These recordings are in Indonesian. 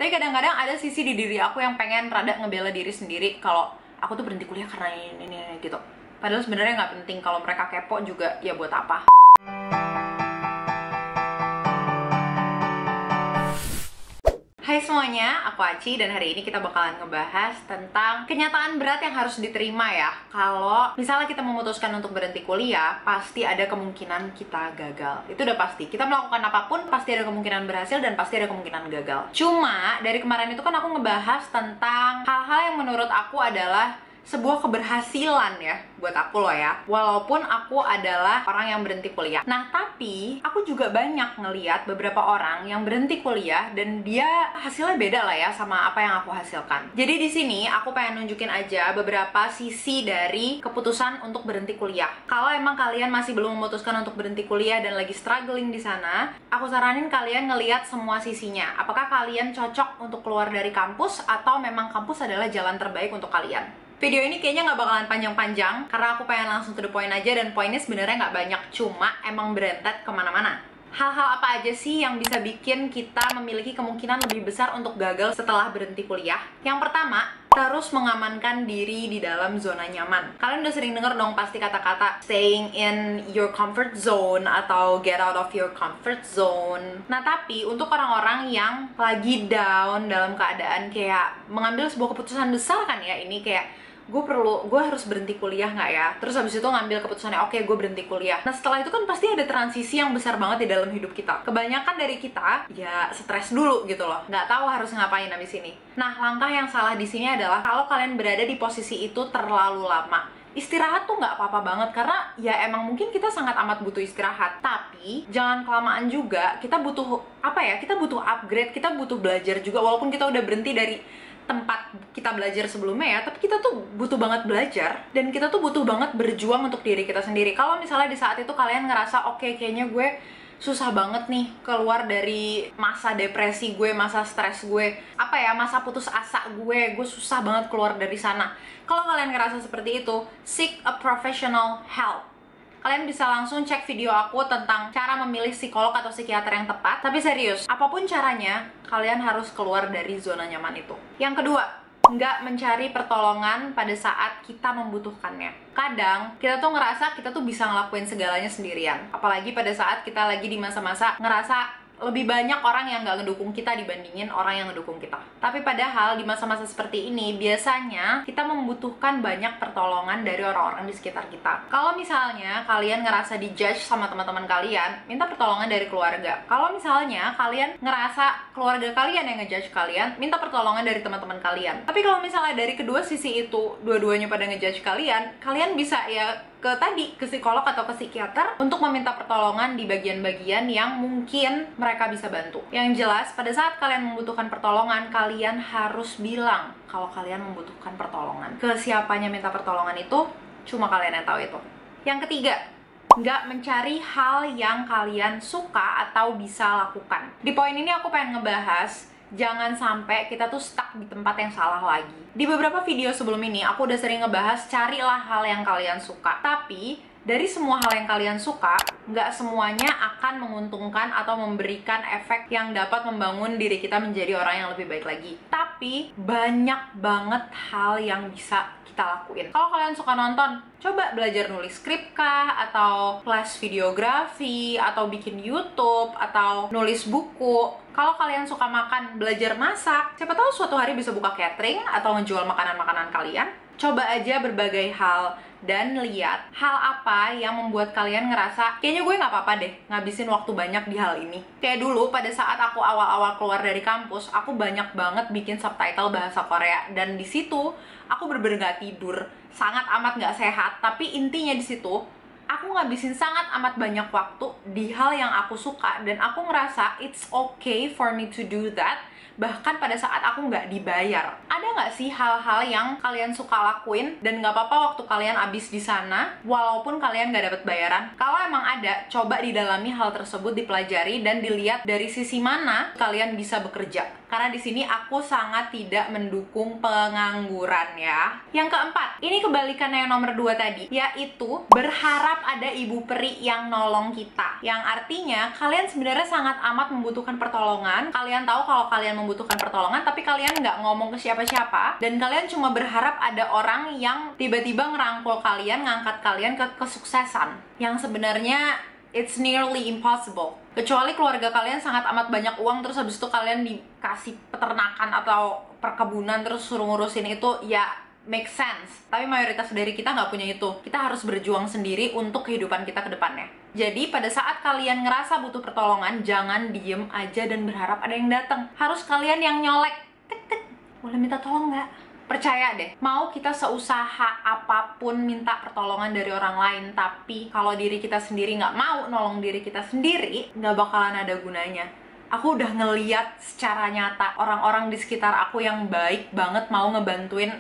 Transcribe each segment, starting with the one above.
Tapi kadang-kadang ada sisi di diri aku yang pengen rada ngebela diri sendiri kalau aku tuh berhenti kuliah karena ini gitu. Padahal sebenarnya nggak penting, kalau mereka kepo juga ya buat apa. Hai semuanya, aku Aci dan hari ini kita bakalan ngebahas tentang kenyataan berat yang harus diterima ya. Kalau misalnya kita memutuskan untuk berhenti kuliah, pasti ada kemungkinan kita gagal. Itu udah pasti. Kita melakukan apapun pasti ada kemungkinan berhasil dan pasti ada kemungkinan gagal. Cuma dari kemarin itu kan aku ngebahas tentang hal-hal yang menurut aku adalah sebuah keberhasilan ya buat aku loh ya, walaupun aku adalah orang yang berhenti kuliah. Nah tapi aku juga banyak ngeliat beberapa orang yang berhenti kuliah dan dia hasilnya beda lah ya sama apa yang aku hasilkan. Jadi di sini aku pengen nunjukin aja beberapa sisi dari keputusan untuk berhenti kuliah. Kalau emang kalian masih belum memutuskan untuk berhenti kuliah dan lagi struggling di sana, aku saranin kalian ngeliat semua sisinya. Apakah kalian cocok untuk keluar dari kampus atau memang kampus adalah jalan terbaik untuk kalian. Video ini kayaknya nggak bakalan panjang-panjang karena aku pengen langsung to the point aja, dan poinnya sebenarnya nggak banyak, cuma emang berentet kemana-mana. Hal-hal apa aja sih yang bisa bikin kita memiliki kemungkinan lebih besar untuk gagal setelah berhenti kuliah? Yang pertama, terus mengamankan diri di dalam zona nyaman. Kalian udah sering denger dong pasti kata-kata staying in your comfort zone atau get out of your comfort zone. Nah tapi untuk orang-orang yang lagi down dalam keadaan kayak mengambil sebuah keputusan besar kan ya, ini kayak gue harus berhenti kuliah nggak ya? Terus habis itu ngambil keputusannya, oke, gue berhenti kuliah. Nah setelah itu kan pasti ada transisi yang besar banget di dalam hidup kita. Kebanyakan dari kita ya stres dulu gitu loh, nggak tahu harus ngapain habis ini. Nah langkah yang salah di sini adalah kalau kalian berada di posisi itu terlalu lama. Istirahat tuh nggak apa-apa banget karena ya emang mungkin kita sangat amat butuh istirahat, tapi jangan kelamaan juga. Kita butuh apa ya? Kita butuh upgrade, kita butuh belajar juga. Walaupun kita udah berhenti dari tempat kita belajar sebelumnya ya, tapi kita tuh butuh banget belajar dan kita tuh butuh banget berjuang untuk diri kita sendiri. Kalau misalnya di saat itu kalian ngerasa oke, kayaknya gue susah banget nih keluar dari masa depresi gue, masa stres gue, apa ya, masa putus asa gue susah banget keluar dari sana. Kalau kalian ngerasa seperti itu, seek a professional help. Kalian bisa langsung cek video aku tentang cara memilih psikolog atau psikiater yang tepat. Tapi serius, apapun caranya, kalian harus keluar dari zona nyaman itu. Yang kedua, nggak mencari pertolongan pada saat kita membutuhkannya. Kadang, kita tuh ngerasa kita tuh bisa ngelakuin segalanya sendirian. Apalagi pada saat kita lagi di masa-masa ngerasa lebih banyak orang yang nggak ngedukung kita dibandingin orang yang ngedukung kita. Tapi padahal di masa-masa seperti ini, biasanya kita membutuhkan banyak pertolongan dari orang-orang di sekitar kita. Kalau misalnya kalian ngerasa dijudge sama teman-teman kalian, minta pertolongan dari keluarga. Kalau misalnya kalian ngerasa keluarga kalian yang ngejudge kalian, minta pertolongan dari teman-teman kalian. Tapi kalau misalnya dari kedua sisi itu, dua-duanya pada ngejudge kalian, kalian bisa ya ke psikolog atau ke psikiater untuk meminta pertolongan di bagian-bagian yang mungkin mereka bisa bantu. Yang jelas, pada saat kalian membutuhkan pertolongan, kalian harus bilang kalau kalian membutuhkan pertolongan. Ke siapanya minta pertolongan itu, cuma kalian yang tahu itu. Yang ketiga, nggak mencari hal yang kalian suka atau bisa lakukan. Di poin ini aku pengen ngebahas jangan sampai kita tuh stuck di tempat yang salah lagi. Di beberapa video sebelum ini, aku udah sering ngebahas carilah hal yang kalian suka. Tapi, dari semua hal yang kalian suka, nggak semuanya akan menguntungkan atau memberikan efek yang dapat membangun diri kita menjadi orang yang lebih baik lagi. Tapi, banyak banget hal yang bisa kita lakuin. Kalau kalian suka nonton, coba belajar nulis skrip kah, atau kelas videografi, atau bikin YouTube, atau nulis buku. Kalau kalian suka makan, belajar masak. Siapa tahu suatu hari bisa buka catering atau ngejual makanan-makanan kalian. Coba aja berbagai hal dan lihat hal apa yang membuat kalian ngerasa kayaknya gue nggak apa-apa deh ngabisin waktu banyak di hal ini. Kayak dulu pada saat aku awal-awal keluar dari kampus, aku banyak banget bikin subtitle bahasa Korea, dan di situ aku bener-bener nggak tidur, sangat amat nggak sehat. Tapi intinya di situ aku ngabisin sangat amat banyak waktu di hal yang aku suka, dan aku ngerasa it's okay for me to do that bahkan pada saat aku nggak dibayar. Ada nggak sih hal-hal yang kalian suka lakuin dan nggak apa-apa waktu kalian abis di sana walaupun kalian nggak dapat bayaran? Kalau emang ada, coba didalami hal tersebut, dipelajari dan dilihat dari sisi mana kalian bisa bekerja. Karena di sini aku sangat tidak mendukung pengangguran ya. Yang keempat, ini kebalikannya yang nomor 2 tadi, yaitu berharap ada ibu peri yang nolong kita. Yang artinya kalian sebenarnya sangat amat membutuhkan pertolongan. Kalian tahu kalau kalian membutuhkan membutuhkan pertolongan tapi kalian nggak ngomong ke siapa-siapa, dan kalian cuma berharap ada orang yang tiba-tiba ngerangkul kalian, ngangkat kalian ke kesuksesan, yang sebenarnya it's nearly impossible. Kecuali keluarga kalian sangat amat banyak uang, terus habis itu kalian dikasih peternakan atau perkebunan terus suruh ngurusin itu, ya make sense. Tapi mayoritas dari kita nggak punya itu. Kita harus berjuang sendiri untuk kehidupan kita ke depannya. Jadi pada saat kalian ngerasa butuh pertolongan, jangan diem aja dan berharap ada yang datang. Harus kalian yang nyolek. Tek tek, boleh minta tolong nggak? Percaya deh, mau kita seusaha apapun minta pertolongan dari orang lain, tapi kalau diri kita sendiri nggak mau nolong diri kita sendiri, nggak bakalan ada gunanya. Aku udah ngeliat secara nyata orang-orang di sekitar aku yang baik banget mau ngebantuin,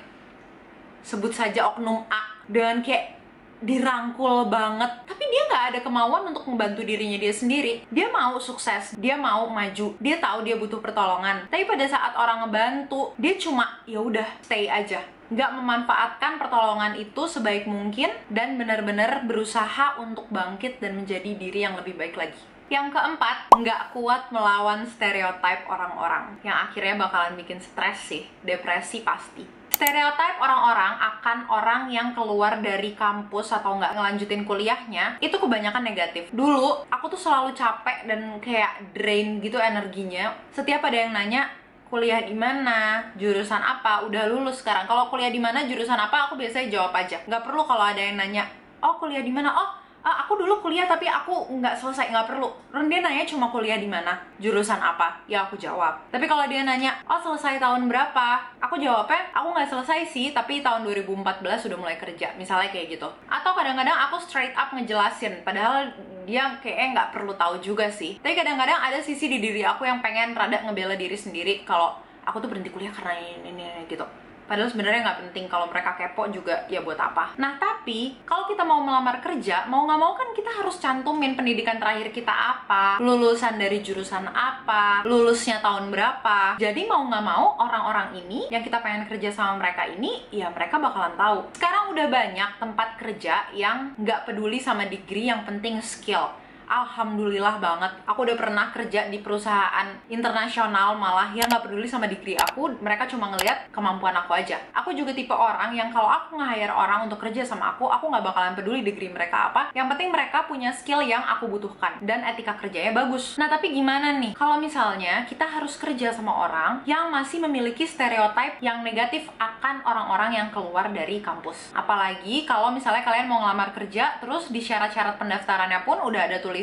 sebut saja oknum A, dengan kayak dirangkul banget, tapi dia nggak ada kemauan untuk membantu dirinya dia sendiri. Dia mau sukses, dia mau maju, dia tahu dia butuh pertolongan, tapi pada saat orang ngebantu, dia cuma ya udah stay aja, nggak memanfaatkan pertolongan itu sebaik mungkin dan benar-benar berusaha untuk bangkit dan menjadi diri yang lebih baik lagi. Yang keempat, nggak kuat melawan stereotip orang-orang, yang akhirnya bakalan bikin stres sih, depresi pasti. Stereotip orang-orang akan orang yang keluar dari kampus atau nggak ngelanjutin kuliahnya itu kebanyakan negatif. Dulu aku tuh selalu capek dan kayak drain gitu energinya. Setiap ada yang nanya kuliah di mana, jurusan apa, udah lulus sekarang. Kalau kuliah di mana, jurusan apa, aku biasanya jawab aja. Nggak perlu kalau ada yang nanya, oh kuliah di mana, aku dulu kuliah tapi aku nggak selesai, nggak perlu. Dia nanya cuma kuliah di mana, jurusan apa, ya aku jawab. Tapi kalau dia nanya, oh selesai tahun berapa, aku jawabnya, aku nggak selesai sih, tapi tahun 2014 sudah mulai kerja, misalnya kayak gitu. Atau kadang-kadang aku straight up ngejelasin, padahal dia kayaknya nggak perlu tahu juga sih. Tapi kadang-kadang ada sisi di diri aku yang pengen rada ngebela diri sendiri, kalau aku tuh berhenti kuliah karena ini gitu. Padahal sebenarnya nggak penting, kalau mereka kepo juga ya buat apa. Nah tapi kalau kita mau melamar kerja, mau nggak mau kan kita harus cantumin pendidikan terakhir kita apa, lulusan dari jurusan apa, lulusnya tahun berapa. Jadi mau nggak mau orang-orang ini yang kita pengen kerja sama mereka ini, ya mereka bakalan tahu. Sekarang udah banyak tempat kerja yang nggak peduli sama degree, yang penting skill. Alhamdulillah banget, aku udah pernah kerja di perusahaan internasional malah yang nggak peduli sama degree aku, mereka cuma ngelihat kemampuan aku aja. Aku juga tipe orang yang kalau aku nge-hire orang untuk kerja sama aku nggak bakalan peduli degree mereka apa, yang penting mereka punya skill yang aku butuhkan dan etika kerjanya bagus. Nah tapi gimana nih kalau misalnya kita harus kerja sama orang yang masih memiliki stereotip yang negatif akan orang-orang yang keluar dari kampus? Apalagi kalau misalnya kalian mau ngelamar kerja, terus di syarat-syarat pendaftarannya pun udah ada tulisan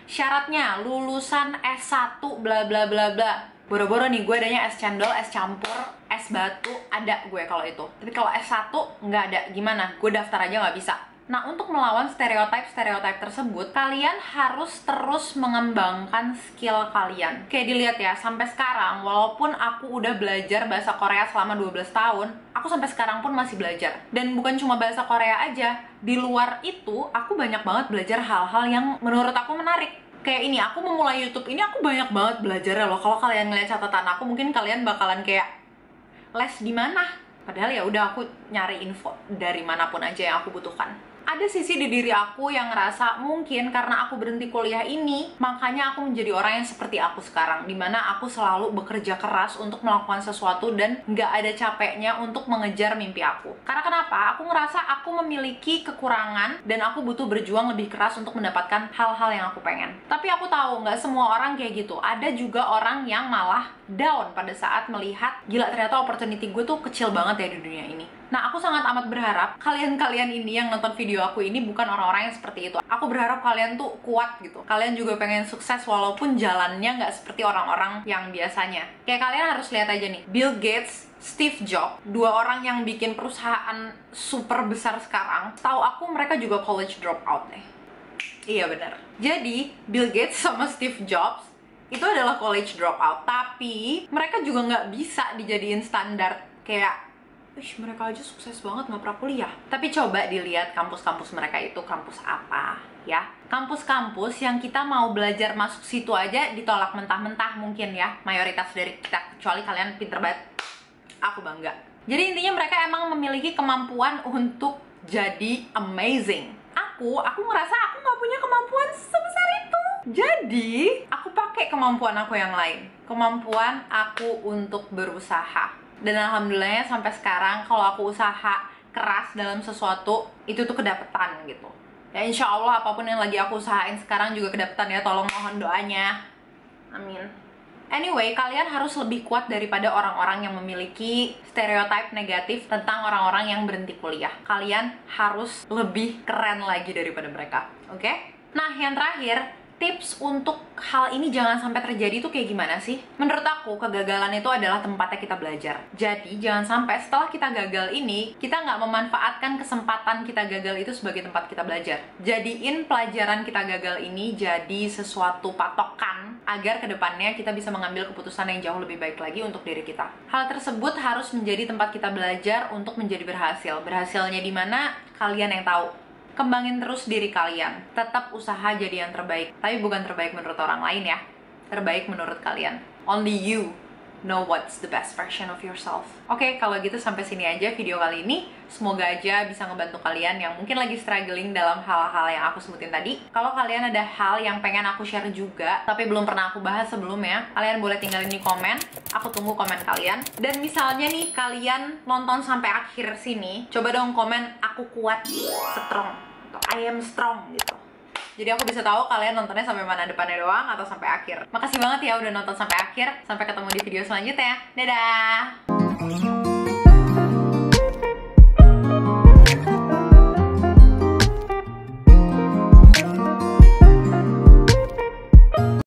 syaratnya lulusan S1 bla bla bla bla. Boro-boro nih gue adanya es cendol, es campur, es batu, ada gue kalau itu. Tapi kalau S1 nggak ada, gimana? Gue daftar aja nggak bisa. Nah, untuk melawan stereotip tersebut, kalian harus terus mengembangkan skill kalian. Kayak dilihat ya, sampai sekarang, walaupun aku udah belajar bahasa Korea selama 12 tahun, aku sampai sekarang pun masih belajar. Dan bukan cuma bahasa Korea aja, di luar itu, aku banyak banget belajar hal-hal yang menurut aku menarik. Kayak ini, aku memulai YouTube ini, aku banyak banget belajarnya loh. Kalau kalian ngeliat catatan aku, mungkin kalian bakalan kayak, les di mana? Padahal ya udah aku nyari info dari manapun aja yang aku butuhkan. Ada sisi di diri aku yang ngerasa mungkin karena aku berhenti kuliah ini, makanya aku menjadi orang yang seperti aku sekarang, dimana aku selalu bekerja keras untuk melakukan sesuatu dan nggak ada capeknya untuk mengejar mimpi aku. Karena kenapa? Aku ngerasa aku memiliki kekurangan dan aku butuh berjuang lebih keras untuk mendapatkan hal-hal yang aku pengen. Tapi aku tahu nggak semua orang kayak gitu. Ada juga orang yang malah down pada saat melihat, gila ternyata opportunity gue tuh kecil banget ya di dunia ini. Nah, aku sangat amat berharap kalian-kalian ini yang nonton video aku ini bukan orang-orang yang seperti itu. Aku berharap kalian tuh kuat gitu. Kalian juga pengen sukses walaupun jalannya nggak seperti orang-orang yang biasanya. Kayak kalian harus lihat aja nih, Bill Gates, Steve Jobs, dua orang yang bikin perusahaan super besar sekarang. Tahu aku mereka juga college dropout nih. Iya benar. Jadi, Bill Gates sama Steve Jobs itu adalah college dropout. Tapi, mereka juga nggak bisa dijadiin standar kayak mereka aja sukses banget nggak pernah kuliah. Tapi coba dilihat kampus-kampus mereka itu kampus apa ya. Kampus-kampus yang kita mau belajar masuk situ aja ditolak mentah-mentah mungkin ya. Mayoritas dari kita, kecuali kalian pinter banget. Aku bangga. Jadi intinya mereka emang memiliki kemampuan untuk jadi amazing. Aku ngerasa aku nggak punya kemampuan sebesar itu. Jadi, aku pakai kemampuan aku yang lain, kemampuan aku untuk berusaha. Dan alhamdulillahnya sampai sekarang kalau aku usaha keras dalam sesuatu, itu tuh kedapetan gitu. Ya insya Allah apapun yang lagi aku usahain sekarang juga kedapetan ya, tolong mohon doanya. Amin. Anyway, kalian harus lebih kuat daripada orang-orang yang memiliki stereotip negatif tentang orang-orang yang berhenti kuliah. Kalian harus lebih keren lagi daripada mereka, oke? Nah, yang terakhir, tips untuk hal ini jangan sampai terjadi tuh kayak gimana sih? Menurut aku, kegagalan itu adalah tempatnya kita belajar. Jadi, jangan sampai setelah kita gagal ini, kita nggak memanfaatkan kesempatan kita gagal itu sebagai tempat kita belajar. Jadiin pelajaran kita gagal ini jadi sesuatu patokan agar kedepannya kita bisa mengambil keputusan yang jauh lebih baik lagi untuk diri kita. Hal tersebut harus menjadi tempat kita belajar untuk menjadi berhasil. Berhasilnya di mana? Kalian yang tahu. Kembangin terus diri kalian. Tetap usaha jadi yang terbaik. Tapi bukan terbaik menurut orang lain ya. Terbaik menurut kalian. Only you know what's the best version of yourself. Oke, kalau gitu sampai sini aja video kali ini. Semoga aja bisa ngebantu kalian yang mungkin lagi struggling dalam hal-hal yang aku sebutin tadi. Kalau kalian ada hal yang pengen aku share juga, tapi belum pernah aku bahas sebelumnya, kalian boleh tinggalin di komen. Aku tunggu komen kalian. Dan misalnya nih, kalian nonton sampai akhir sini, coba dong komen, aku kuat, strong. I am strong gitu. Jadi aku bisa tahu kalian nontonnya sampai mana, depannya doang atau sampai akhir. Makasih banget ya udah nonton sampai akhir. Sampai ketemu di video selanjutnya. Dadah.